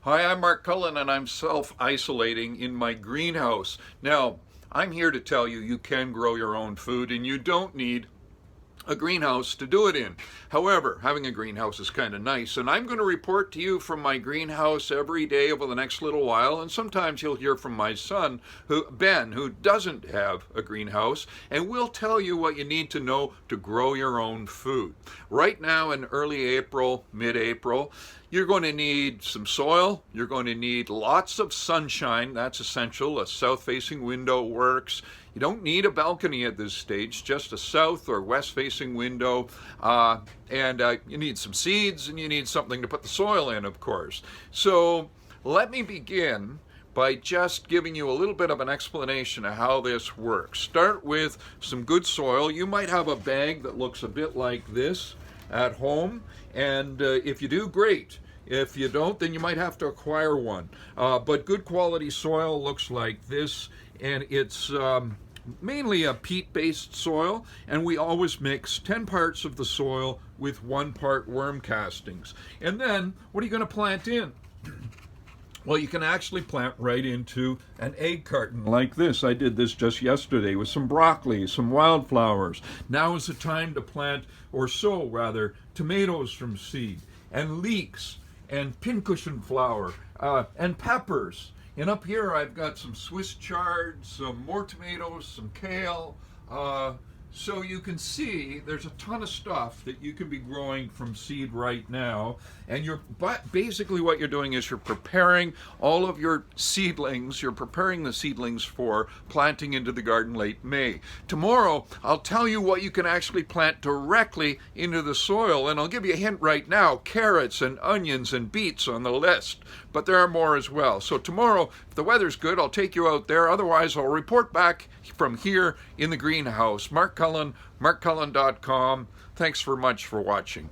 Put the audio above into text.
Hi, I'm Mark Cullen and I'm self-isolating in my greenhouse. Now, I'm here to tell you you can grow your own food and you don't need a greenhouse to do it in. However, having a greenhouse is kind of nice, and I'm going to report to you from my greenhouse every day over the next little while, and sometimes you'll hear from my son, Ben, who doesn't have a greenhouse, and we'll tell you what you need to know to grow your own food. Right now in early April, mid-April, you're going to need some soil. You're going to need lots of sunshine. That's essential. A south-facing window works. You don't need a balcony at this stage, just a south or west-facing window. You need some seeds and you need something to put the soil in, of course. So let me begin by just giving you a little bit of an explanation of how this works. Start with some good soil. You might have a bag that looks a bit like this at home, and if you do, great. If you don't, then you might have to acquire one. But good quality soil looks like this, and it's mainly a peat-based soil, and we always mix 10 parts of the soil with 1 part worm castings. And then, what are you going to plant in? Well, you can actually plant right into an egg carton like this. I did this just yesterday with some broccoli, some wildflowers. Now is the time to plant, or sow rather, tomatoes from seed, and leeks, and pincushion flower, and peppers. And up here I've got some Swiss chard, some more tomatoes, some kale. So you can see there's a ton of stuff that you can be growing from seed right now. And basically what you're doing is you're preparing all of your seedlings, you're preparing the seedlings for planting into the garden late May. Tomorrow I'll tell you what you can actually plant directly into the soil, and I'll give you a hint right now: carrots and onions and beets on the list, but there are more as well. So tomorrow, if the weather's good, I'll take you out there. Otherwise, I'll report back from here in the greenhouse. Mark Cullen, markcullen.com. Thanks very much for watching.